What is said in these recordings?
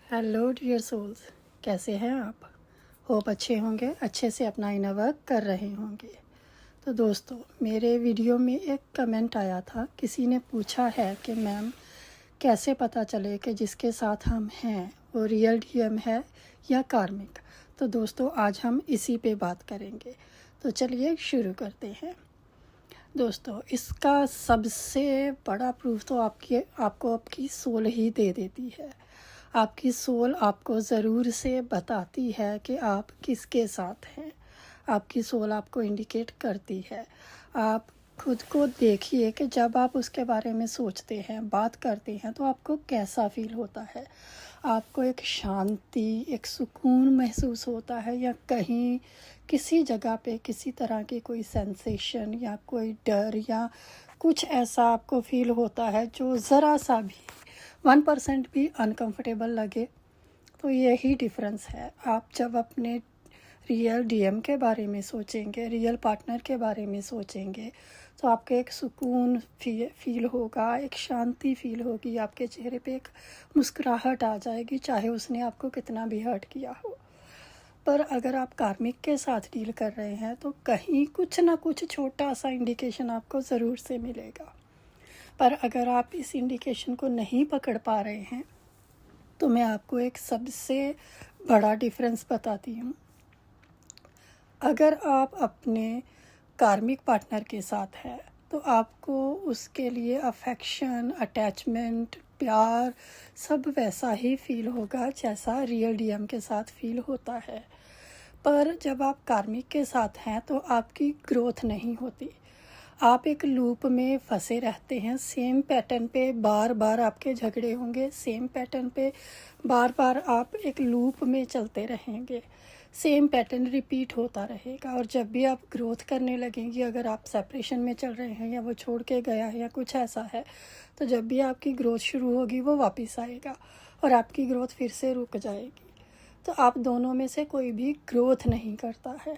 Hello dear souls, कैसे हैं आप? होप अच्छे होंगे, अच्छे से अपना इनर वर्क कर रहे होंगे। तो दोस्तों, मेरे वीडियो में एक कमेंट आया था। किसी ने पूछा है कि मैम कैसे पता चले कि जिसके साथ हम हैं वो रियल डीएम है या कार्मिक। तो दोस्तों, आज हम इसी पे बात करेंगे। तो चलिए शुरू करते हैं। दोस्तों, इसका सबसे बड़ा प्रूफ तो आपको आपकी सोल ही दे देती है। आपकी सोल आपको ज़रूर से बताती है कि आप किसके साथ हैं। आपकी सोल आपको इंडिकेट करती है। आप खुद को देखिए कि जब आप उसके बारे में सोचते हैं, बात करते हैं, तो आपको कैसा फील होता है। आपको एक शांति, एक सुकून महसूस होता है, या कहीं किसी जगह पे किसी तरह की कोई सेंसेशन या कोई डर या कुछ ऐसा आपको फील होता है जो ज़रा सा भी 1% भी अनकंफर्टेबल लगे। तो यही डिफरेंस है। आप जब अपने रियल डीएम के बारे में सोचेंगे, रियल पार्टनर के बारे में सोचेंगे, तो आपको एक सुकून फील होगा, एक शांति फील होगी। आपके चेहरे पे एक मुस्कुराहट आ जाएगी, चाहे उसने आपको कितना भी हर्ट किया हो। पर अगर आप कार्मिक के साथ डील कर रहे हैं तो कहीं कुछ ना कुछ छोटा सा इंडिकेशन आपको ज़रूर से मिलेगा। पर अगर आप इस इंडिकेशन को नहीं पकड़ पा रहे हैं तो मैं आपको एक सबसे बड़ा डिफरेंस बताती हूँ। अगर आप अपने कार्मिक पार्टनर के साथ हैं तो आपको उसके लिए अफेक्शन, अटैचमेंट, प्यार सब वैसा ही फील होगा जैसा रियल डीएम के साथ फील होता है। पर जब आप कार्मिक के साथ हैं तो आपकी ग्रोथ नहीं होती। आप एक लूप में फंसे रहते हैं। सेम पैटर्न पे बार बार आपके झगड़े होंगे, सेम पैटर्न पे बार बार आप एक लूप में चलते रहेंगे। सेम पैटर्न रिपीट होता रहेगा। और जब भी आप ग्रोथ करने लगेंगी, अगर आप सेपरेशन में चल रहे हैं या वो छोड़ के गया है या कुछ ऐसा है, तो जब भी आपकी ग्रोथ शुरू होगी वो वापस आएगा और आपकी ग्रोथ फिर से रुक जाएगी। तो आप दोनों में से कोई भी ग्रोथ नहीं करता है।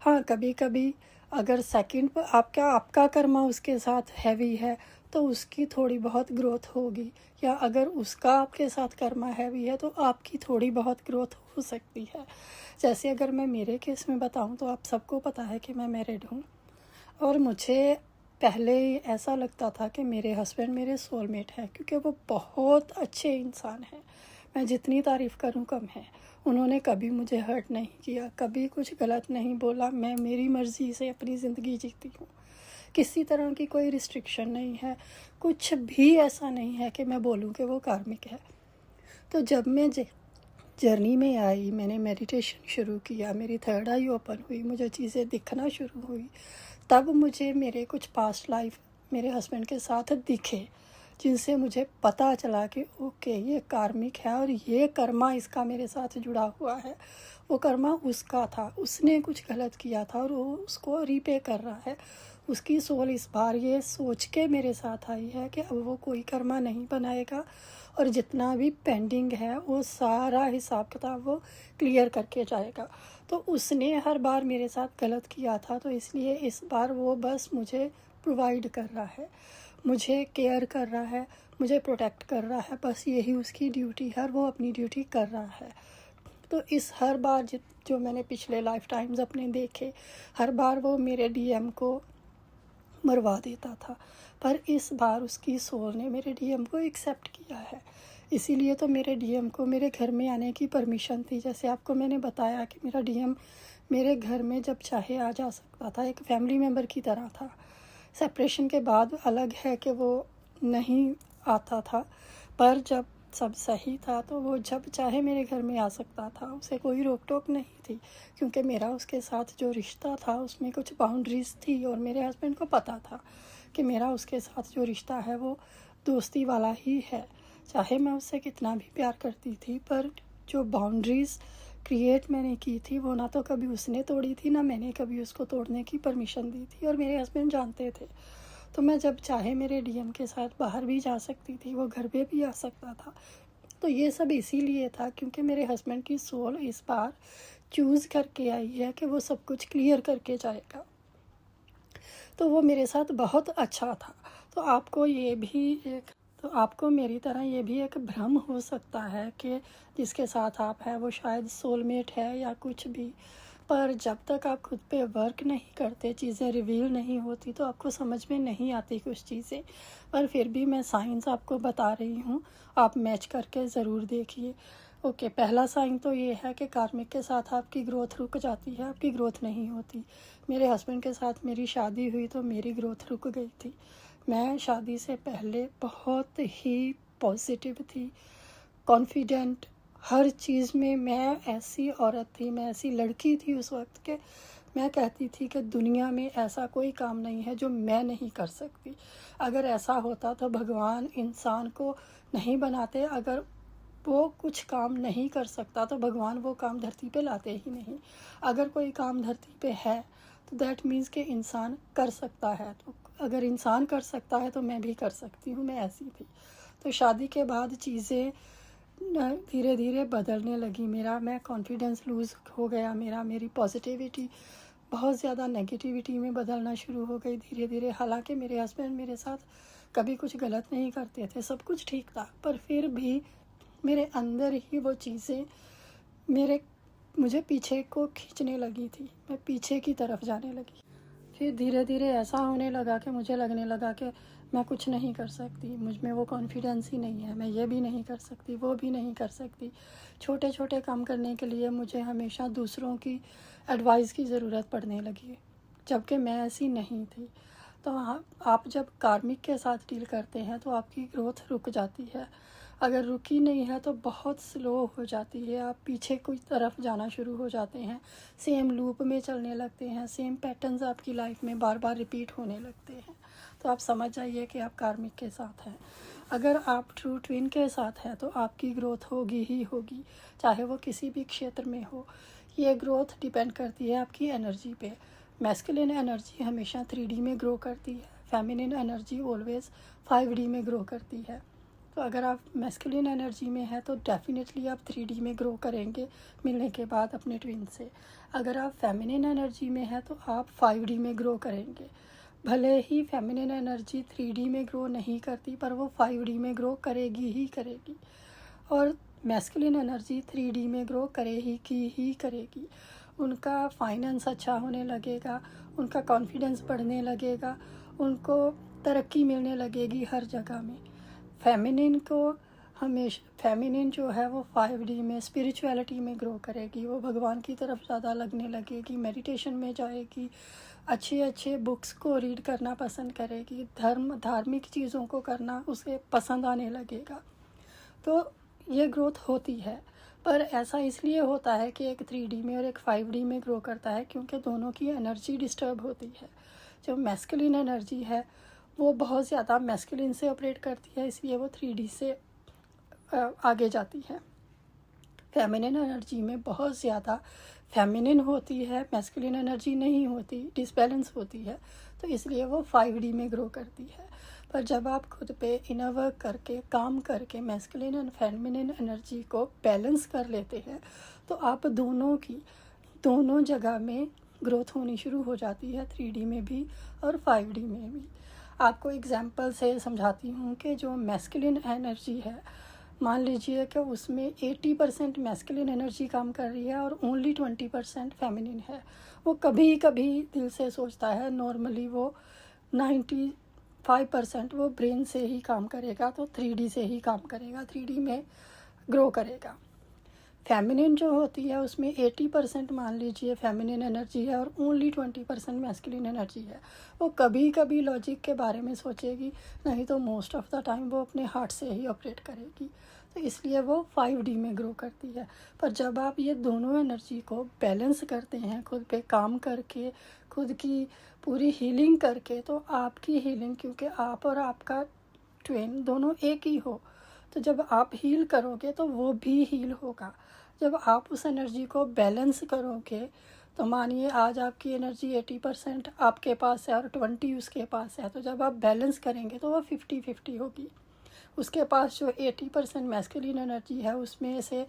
हाँ, कभी कभी अगर सेकंड पर आपका कर्मा उसके साथ हैवी है तो उसकी थोड़ी बहुत ग्रोथ होगी, या अगर उसका आपके साथ कर्मा हैवी है तो आपकी थोड़ी बहुत ग्रोथ हो सकती है। जैसे अगर मैं मेरे केस में बताऊं तो आप सबको पता है कि मैं मैरिड हूं, और मुझे पहले ऐसा लगता था कि मेरे हस्बैंड मेरे सोलमेट हैं, क्योंकि वो बहुत अच्छे इंसान हैं। मैं जितनी तारीफ़ करूं कम है। उन्होंने कभी मुझे हर्ट नहीं किया, कभी कुछ गलत नहीं बोला। मैं मेरी मर्ज़ी से अपनी ज़िंदगी जीती हूँ। किसी तरह की कोई रिस्ट्रिक्शन नहीं है, कुछ भी ऐसा नहीं है कि मैं बोलूँ कि वो कार्मिक है। तो जब मैं जर्नी में आई, मैंने मेडिटेशन शुरू किया, मेरी थर्ड आई ओपन हुई, मुझे चीज़ें दिखना शुरू हुई, तब मुझे मेरे कुछ पास्ट लाइफ मेरे हस्बैंड के साथ दिखे, जिनसे मुझे पता चला कि ओके, ये कार्मिक है और ये कर्मा इसका मेरे साथ जुड़ा हुआ है। वो कर्मा उसका था, उसने कुछ गलत किया था और वो उसको रीपे कर रहा है। उसकी सोल इस बार ये सोच के मेरे साथ आई है कि अब वो कोई कर्मा नहीं बनाएगा, और जितना भी पेंडिंग है वो सारा हिसाब किताब वो क्लियर करके जाएगा। तो उसने हर बार मेरे साथ गलत किया था, तो इसलिए इस बार वो बस मुझे प्रोवाइड कर रहा है, मुझे केयर कर रहा है, मुझे प्रोटेक्ट कर रहा है। बस यही उसकी ड्यूटी है और वो अपनी ड्यूटी कर रहा है। तो इस हर बार जो मैंने पिछले लाइफ टाइम्स अपने देखे, हर बार वो मेरे डीएम को मरवा देता था। पर इस बार उसकी सोल ने मेरे डीएम को एक्सेप्ट किया है। इसीलिए तो मेरे डीएम को मेरे घर में आने की परमिशन थी। जैसे आपको मैंने बताया कि मेरा डीएम मेरे घर में जब चाहे आ जा सकता था, एक फैमिली मेम्बर की तरह था। सेपरेशन के बाद अलग है कि वो नहीं आता था, पर जब सब सही था तो वो जब चाहे मेरे घर में आ सकता था, उसे कोई रोक टोक नहीं थी। क्योंकि मेरा उसके साथ जो रिश्ता था उसमें कुछ बाउंड्रीज थी, और मेरे हस्बैंड को पता था कि मेरा उसके साथ जो रिश्ता है वो दोस्ती वाला ही है। चाहे मैं उससे कितना भी प्यार करती थी, पर जो बाउंड्रीज़ क्रिएट मैंने की थी वो ना तो कभी उसने तोड़ी थी, ना मैंने कभी उसको तोड़ने की परमिशन दी थी, और मेरे हस्बैंड जानते थे। तो मैं जब चाहे मेरे डीएम के साथ बाहर भी जा सकती थी, वो घर पे भी आ सकता था। तो ये सब इसीलिए था क्योंकि मेरे हस्बैंड की सोल इस बार चूज़ करके आई है कि वो सब कुछ क्लियर करके जाएगा। तो वो मेरे साथ बहुत अच्छा था। तो आपको ये भी एक तो आपको मेरी तरह ये भी एक भ्रम हो सकता है कि जिसके साथ आप हैं वो शायद सोलमेट है या कुछ भी, पर जब तक आप खुद पे वर्क नहीं करते, चीज़ें रिवील नहीं होती, तो आपको समझ में नहीं आती कुछ चीज़ें। पर फिर भी मैं साइंस आपको बता रही हूँ, आप मैच करके ज़रूर देखिए। ओके, पहला साइन तो ये है कि कार्मिक के साथ आपकी ग्रोथ रुक जाती है, आपकी ग्रोथ नहीं होती। मेरे हस्बैंड के साथ मेरी शादी हुई तो मेरी ग्रोथ रुक गई थी। मैं शादी से पहले बहुत ही पॉजिटिव थी, कॉन्फिडेंट, हर चीज़ में मैं ऐसी औरत थी, मैं ऐसी लड़की थी उस वक्त के मैं कहती थी कि दुनिया में ऐसा कोई काम नहीं है जो मैं नहीं कर सकती। अगर ऐसा होता तो भगवान इंसान को नहीं बनाते, अगर वो कुछ काम नहीं कर सकता तो भगवान वो काम धरती पे लाते ही नहीं। अगर कोई काम धरती पे है तो दैट मीन्स कि इंसान कर सकता है, तो अगर इंसान कर सकता है तो मैं भी कर सकती हूँ, मैं ऐसी थी। तो शादी के बाद चीज़ें धीरे धीरे बदलने लगी, मैं कॉन्फिडेंस लूज़ हो गया, मेरी पॉजिटिविटी बहुत ज़्यादा नेगेटिविटी में बदलना शुरू हो गई धीरे धीरे। हालांकि मेरे हस्बैंड मेरे साथ कभी कुछ गलत नहीं करते थे, सब कुछ ठीक था, पर फिर भी मेरे अंदर ही वो चीज़ें मुझे पीछे को खींचने लगी थी, मैं पीछे की तरफ जाने लगी। फिर धीरे धीरे ऐसा होने लगा कि मुझे लगने लगा कि मैं कुछ नहीं कर सकती, मुझ में वो कॉन्फिडेंस ही नहीं है, मैं ये भी नहीं कर सकती, वो भी नहीं कर सकती। छोटे छोटे काम करने के लिए मुझे हमेशा दूसरों की एडवाइस की ज़रूरत पड़ने लगी, जबकि मैं ऐसी नहीं थी। तो आप जब कार्मिक के साथ डील करते हैं तो आपकी ग्रोथ रुक जाती है, अगर रुकी नहीं है तो बहुत स्लो हो जाती है, आप पीछे की तरफ जाना शुरू हो जाते हैं, सेम लूप में चलने लगते हैं, सेम पैटर्न्स आपकी लाइफ में बार बार रिपीट होने लगते हैं। तो आप समझ जाइए कि आप कार्मिक के साथ हैं। अगर आप ट्रू ट्विन के साथ हैं तो आपकी ग्रोथ होगी ही होगी, चाहे वो किसी भी क्षेत्र में हो। ये ग्रोथ डिपेंड करती है आपकी एनर्जी पे। मैस्कुलिन एनर्जी हमेशा 3D में ग्रो करती है, फेमिनिन एनर्जी ऑलवेज 5D में ग्रो करती है। तो अगर आप मैस्कुलिन एनर्जी में हैं तो डेफिनेटली आप 3D में ग्रो करेंगे मिलने के बाद अपने ट्विन से। अगर आप फेमिनिन एनर्जी में हैं तो आप 5D में ग्रो करेंगे। भले ही फेमिनिन एनर्जी 3D में ग्रो नहीं करती, पर वो 5D में ग्रो करेगी ही करेगी, और मैस्कुलिन एनर्जी 3D में ग्रो ही करेगी। उनका फाइनेंस अच्छा होने लगेगा, उनका कॉन्फिडेंस बढ़ने लगेगा, उनको तरक्की मिलने लगेगी हर जगह में। फेमिनिन जो है वो 5D में स्पिरिचुअलिटी में ग्रो करेगी, वो भगवान की तरफ ज़्यादा लगने लगेगी, मेडिटेशन में जाएगी, अच्छे बुक्स को रीड करना पसंद करेगी, धार्मिक चीज़ों को करना उसे पसंद आने लगेगा। तो ये ग्रोथ होती है, पर ऐसा इसलिए होता है कि एक 3D में और एक 5D में ग्रो करता है क्योंकि दोनों की एनर्जी डिस्टर्ब होती है। जो मैस्कुलिन एनर्जी है वो बहुत ज़्यादा मैस्कुलिन से ऑपरेट करती है, इसलिए वो 3D से आगे जाती है। फेमिनिन एनर्जी में बहुत ज़्यादा फेमिनिन होती है, मैस्कुलिन एनर्जी नहीं होती, डिसबैलेंस होती है, तो इसलिए वो 5D में ग्रो करती है। पर जब आप खुद पे इनर वर्क करके काम करके मैस्कुलिन एंड फेमिनिन एनर्जी को बैलेंस कर लेते हैं तो आप दोनों जगह में ग्रोथ होनी शुरू हो जाती है, 3D में भी और 5D में भी। आपको एग्जांपल से समझाती हूँ कि जो मैस्कुलिन एनर्जी है, मान लीजिए कि उसमें 80% मैस्कुलिन एनर्जी काम कर रही है और ओनली 20% फेमिनिन है। वो कभी कभी दिल से सोचता है, नॉर्मली वो 95% वो ब्रेन से ही काम करेगा, तो 3D से ही काम करेगा, 3D में ग्रो करेगा। फेमिनिन जो होती है उसमें 80% मान लीजिए फेमिनिन एनर्जी है और ओनली 20% मैस्कुलिन एनर्जी है। वो कभी कभी लॉजिक के बारे में सोचेगी, नहीं तो मोस्ट ऑफ द टाइम वो अपने हार्ट से ही ऑपरेट करेगी, तो इसलिए वो 5D में ग्रो करती है। पर जब आप ये दोनों एनर्जी को बैलेंस करते हैं, खुद पे काम करके, खुद की पूरी हीलिंग करके, तो आपकी हीलिंग, क्योंकि आप और आपका ट्विन दोनों एक ही हो, तो जब आप हील करोगे तो वो भी हील होगा। जब आप उस एनर्जी को बैलेंस करोगे, तो मानिए आज आपकी एनर्जी 80% आपके पास है और 20 उसके पास है, तो जब आप बैलेंस करेंगे तो वो 50-50 होगी। उसके पास जो 80% मैस्कुलिन एनर्जी है उसमें से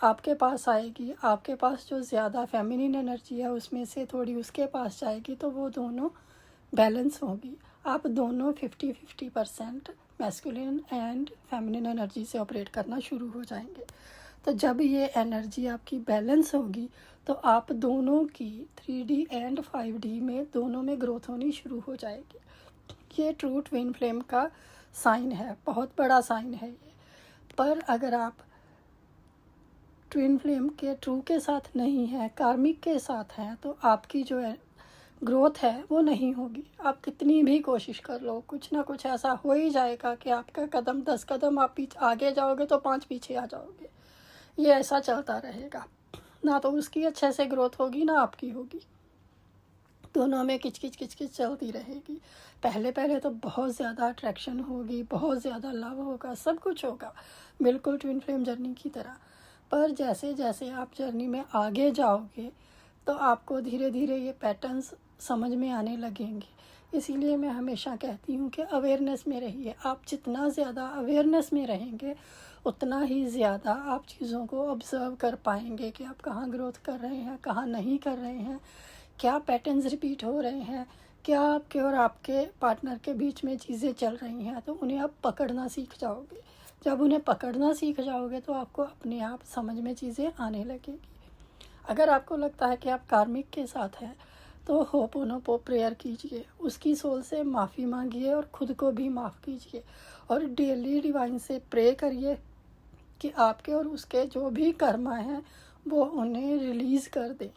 आपके पास आएगी, आपके पास जो ज़्यादा फेमिनिन एनर्जी है उसमें से थोड़ी उसके पास जाएगी, तो वो दोनों बैलेंस होगी। आप दोनों 50-50% मैस्कुलिन एंड फेमिनिन एनर्जी से ऑपरेट करना शुरू हो जाएंगे। तो जब ये एनर्जी आपकी बैलेंस होगी तो आप दोनों की 3D एंड 5D में दोनों में ग्रोथ होनी शुरू हो जाएगी। ये ट्रू ट्विन फ्लेम का साइन है, बहुत बड़ा साइन है ये। पर अगर आप ट्विन फ्लेम के ट्रू के साथ नहीं है, कार्मिक के साथ हैं, तो आपकी जो है ग्रोथ है वो नहीं होगी। आप कितनी भी कोशिश कर लो, कुछ ना कुछ ऐसा हो ही जाएगा कि आपका कदम 10 कदम आप आगे जाओगे तो 5 पीछे आ जाओगे। ये ऐसा चलता रहेगा, ना तो उसकी अच्छे से ग्रोथ होगी ना आपकी होगी, दोनों में किचकिच चलती रहेगी। पहले पहले तो बहुत ज़्यादा अट्रैक्शन होगी, बहुत ज़्यादा लव होगा, सब कुछ होगा, बिल्कुल ट्विन फ्लेम जर्नी की तरह। पर जैसे जैसे आप जर्नी में आगे जाओगे तो आपको धीरे धीरे ये पैटर्न्स समझ में आने लगेंगे। इसीलिए मैं हमेशा कहती हूँ कि अवेयरनेस में रहिए। आप जितना ज़्यादा अवेयरनेस में रहेंगे उतना ही ज़्यादा आप चीज़ों को ऑब्ज़र्व कर पाएंगे कि आप कहाँ ग्रोथ कर रहे हैं, कहाँ नहीं कर रहे हैं, क्या पैटर्न्स रिपीट हो रहे हैं, क्या आपके और आपके पार्टनर के बीच में चीज़ें चल रही हैं। तो उन्हें आप पकड़ना सीख जाओगे। जब उन्हें पकड़ना सीख जाओगे तो आपको अपने आप समझ में चीज़ें आने लगेगी। अगर आपको लगता है कि आप कार्मिक के साथ हैं तो होपोनोपो प्रेयर कीजिए, उसकी सोल से माफ़ी मांगिए और ख़ुद को भी माफ़ कीजिए, और डेली डिवाइन से प्रे करिए कि आपके और उसके जो भी कर्मा हैं वो उन्हें रिलीज़ कर दें।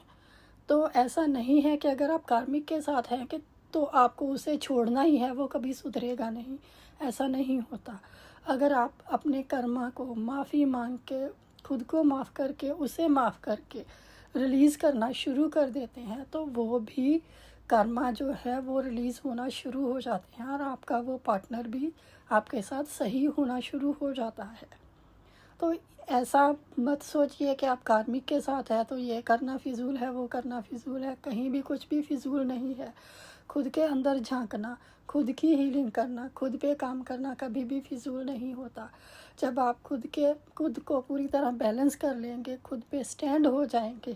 तो ऐसा नहीं है कि अगर आप कार्मिक के साथ हैं कि तो आपको उसे छोड़ना ही है, वो कभी सुधरेगा नहीं, ऐसा नहीं होता। अगर आप अपने कर्मा को माफ़ी मांग के, खुद को माफ़ करके, उसे माफ़ करके रिलीज़ करना शुरू कर देते हैं तो वो भी कर्मा जो है वो रिलीज़ होना शुरू हो जाते हैं, और आपका वो पार्टनर भी आपके साथ सही होना शुरू हो जाता है। तो ऐसा मत सोचिए कि आप कार्मिक के साथ है तो ये करना फिजूल है, वो करना फिजूल है। कहीं भी कुछ भी फिजूल नहीं है। खुद के अंदर झांकना, खुद की हीलिंग करना, खुद पे काम करना कभी भी फिजूल नहीं होता। जब आप खुद को पूरी तरह बैलेंस कर लेंगे, खुद पे स्टैंड हो जाएंगे,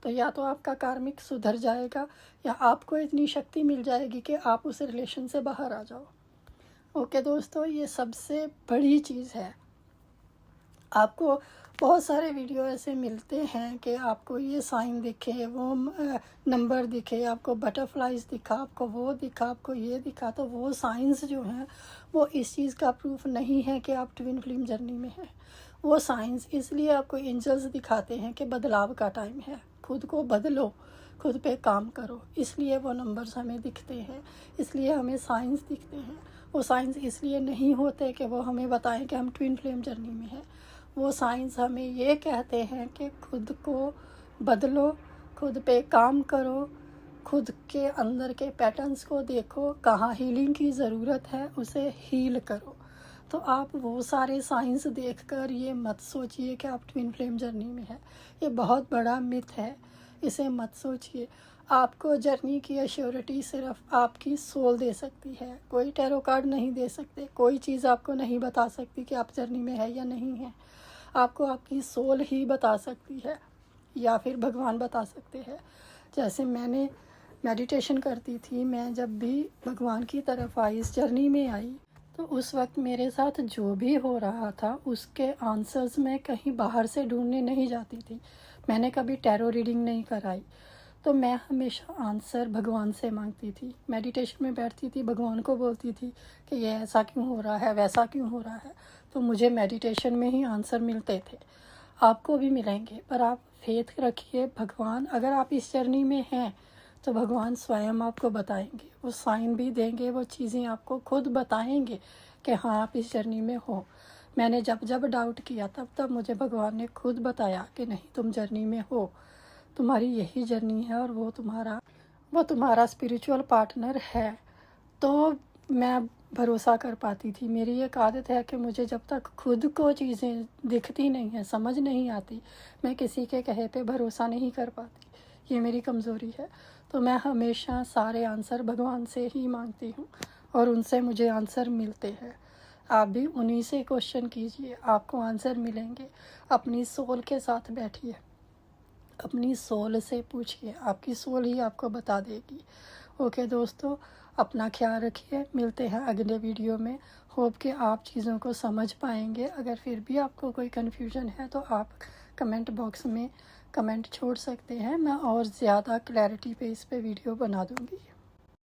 तो या तो आपका कार्मिक सुधर जाएगा या आपको इतनी शक्ति मिल जाएगी कि आप उस रिलेशन से बाहर आ जाओ। ओके दोस्तों, ये सबसे बड़ी चीज़ है। आपको बहुत सारे वीडियो ऐसे मिलते हैं कि आपको ये साइन दिखे, वो नंबर दिखे, आपको बटरफ्लाइज दिखा, आपको वो दिखा, आपको ये दिखा। तो वो साइंस जो हैं वो इस चीज़ का प्रूफ नहीं है कि आप ट्विन फ्लेम जर्नी में हैं। वो साइंस इसलिए आपको एंजल्स दिखाते हैं कि बदलाव का टाइम है, खुद को बदलो, खुद पे काम करो। इसलिए वो नंबर्स हमें दिखते हैं, इसलिए हमें साइंस दिखते हैं। वो साइंस इसलिए नहीं होते कि वो हमें बताएं कि हम ट्विन फ्लेम जर्नी में हैं। वो साइंस हमें ये कहते हैं कि खुद को बदलो, खुद पे काम करो, खुद के अंदर के पैटर्न्स को देखो, कहाँ हीलिंग की ज़रूरत है उसे हील करो। तो आप वो सारे साइंस देखकर ये मत सोचिए कि आप ट्विन फ्लेम जर्नी में हैं। ये बहुत बड़ा मिथ है, इसे मत सोचिए। आपको जर्नी की एश्योरिटी सिर्फ आपकी सोल दे सकती है, कोई टैरो कार्ड नहीं दे सकते, कोई चीज़ आपको नहीं बता सकती कि आप जर्नी में है या नहीं है। आपको आपकी सोल ही बता सकती है या फिर भगवान बता सकते हैं। जैसे मैंने मेडिटेशन करती थी, मैं जब भी भगवान की तरफ आई, इस जर्नी में आई, तो उस वक्त मेरे साथ जो भी हो रहा था उसके आंसर्स मैं कहीं बाहर से ढूंढने नहीं जाती थी। मैंने कभी टैरो रीडिंग नहीं कराई, तो मैं हमेशा आंसर भगवान से मांगती थी। मेडिटेशन में बैठती थी, भगवान को बोलती थी कि ये ऐसा क्यों हो रहा है, वैसा क्यों हो रहा है। तो मुझे मेडिटेशन में ही आंसर मिलते थे। आपको भी मिलेंगे, पर आप फेथ रखिए। भगवान, अगर आप इस जर्नी में हैं तो भगवान स्वयं आपको बताएंगे, वो साइन भी देंगे, वो चीज़ें आपको खुद बताएंगे कि हाँ आप इस जर्नी में हो। मैंने जब जब डाउट किया तब मुझे भगवान ने खुद बताया कि नहीं, तुम जर्नी में हो, तुम्हारी यही जर्नी है और वो तुम्हारा स्पिरिचुअल पार्टनर है। तो मैं भरोसा कर पाती थी। मेरी एक आदत है कि मुझे जब तक खुद को चीज़ें दिखती नहीं हैं, समझ नहीं आती, मैं किसी के कहे पे भरोसा नहीं कर पाती। ये मेरी कमज़ोरी है। तो मैं हमेशा सारे आंसर भगवान से ही मांगती हूँ और उनसे मुझे आंसर मिलते हैं। आप भी उन्हीं से क्वेश्चन कीजिए, आपको आंसर मिलेंगे। अपनी सोल के साथ बैठिए, अपनी सोल से पूछिए, आपकी सोल ही आपको बता देगी। ओके दोस्तों, अपना ख्याल रखिए। मिलते हैं अगले वीडियो में। होप कि आप चीज़ों को समझ पाएंगे। अगर फिर भी आपको कोई कन्फ्यूजन है तो आप कमेंट बॉक्स में कमेंट छोड़ सकते हैं, मैं और ज़्यादा क्लैरिटी पे इस पे वीडियो बना दूँगी।